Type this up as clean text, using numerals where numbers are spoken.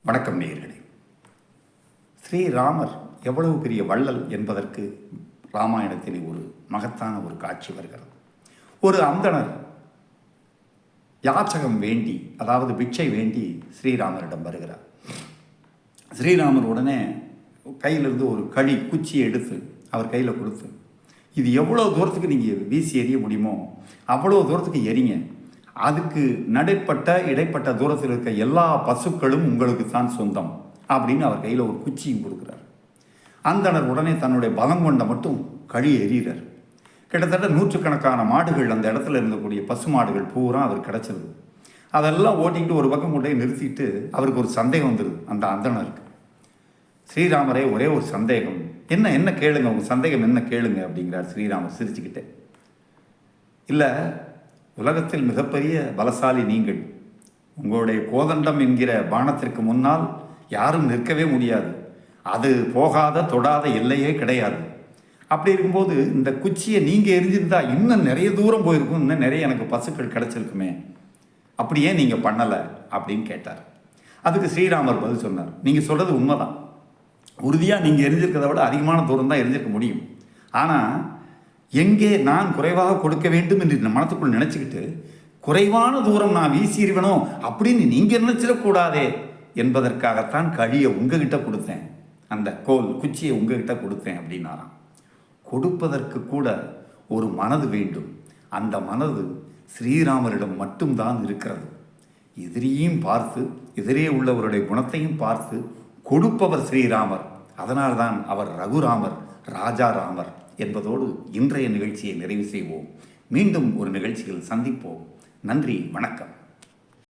வணக்கம் நேயர்களே. ஸ்ரீராமர் எவ்வளவு பெரிய வள்ளல் என்பதற்கு ராமாயணத்தில் ஒரு மகத்தான ஒரு காட்சி வருகிறது. ஒரு அந்தணர் யாச்சகம் வேண்டி, அதாவது பிட்சை வேண்டி ஸ்ரீராமரிடம் வருகிறார். ஸ்ரீராமர் உடனே கையிலிருந்து ஒரு குச்சியை எடுத்து அவர் கையில் கொடுத்து, இது எவ்வளோ தூரத்துக்கு நீங்கள் வீசி எறிய முடியுமோ அவ்வளோ தூரத்துக்கு எறிங்க, அதுக்கு இடைப்பட்ட தூரத்தில் இருக்க எல்லா பசுக்களும் உங்களுக்கு தான் சொந்தம் அப்படின்னு அவர் கையில் ஒரு குச்சியும் கொடுக்குறார். அந்தணர் உடனே தன்னுடைய பலம் கொண்ட மட்டும் எறிகிறார். கிட்டத்தட்ட நூற்றுக்கணக்கான மாடுகள் அந்த இடத்துல இருந்தக்கூடிய பசு மாடுகள் பூரா அவர் கிடச்சிருது. அதெல்லாம் ஓட்டிக்கிட்டு ஒரு பக்கம் கொண்டே நிறுத்திட்டு அவருக்கு ஒரு சந்தேகம் வந்துடுது. அந்த அந்தணருக்கு, ஸ்ரீராமரே ஒரே ஒரு சந்தேகம், என்ன கேளுங்க, உங்கள் சந்தேகம் என்ன கேளுங்க அப்படிங்கிறார் ஸ்ரீராமர் சிரிச்சுக்கிட்டே. இல்லை, உலகத்தில் மிகப்பெரிய பலசாலி நீங்கள், உங்களுடைய கோதண்டம் என்கிற பானத்திற்கு முன்னால் யாரும் நிற்கவே முடியாது, அது போகாத தொடாத எல்லையே கிடையாது. அப்படி இருக்கும்போது இந்த குச்சியை நீங்கள் எரிஞ்சிருந்தா இன்னும் நிறைய தூரம் போயிருக்கும், இன்னும் நிறைய எனக்கு பசுக்கள் கிடச்சிருக்குமே, அப்படியே நீங்கள் பண்ணலை அப்படின்னு கேட்டார். அதுக்கு ஸ்ரீராமர் பதில் சொன்னார், நீங்கள் சொல்கிறது உண்மைதான், உறுதியாக நீங்கள் எரிஞ்சிருக்கிறத விட அதிகமான தூரம் தான் எரிஞ்சிருக்க முடியும். ஆனால் எங்கே நான் குறைவாக கொடுக்க வேண்டும் என்று மனத்துக்குள் நினச்சிக்கிட்டு குறைவான தூரம் நான் வீசிடுவேனோ அப்படின்னு நீங்கள் நினச்சிடக்கூடாதே என்பதற்காகத்தான் கழியை உங்ககிட்ட கொடுத்தேன், அந்த குச்சியை உங்ககிட்ட கொடுத்தேன் அப்படின்னாராம். கொடுப்பதற்கு கூட ஒரு மனது வேண்டும். அந்த மனது ஸ்ரீராமரிடம் மட்டும்தான் இருக்கிறது. எதிரியும் பார்த்து, எதிரே உள்ளவருடைய குணத்தையும் பார்த்து கொடுப்பவர் ஸ்ரீராமர். அதனால்தான் அவர் ரகுராமர், ராஜா ராமர் என்பதோடு இன்றைய நிகழ்ச்சியை நிறைவு செய்வோம். மீண்டும் ஒரு நிகழ்ச்சியில் சந்திப்போம். நன்றி, வணக்கம்.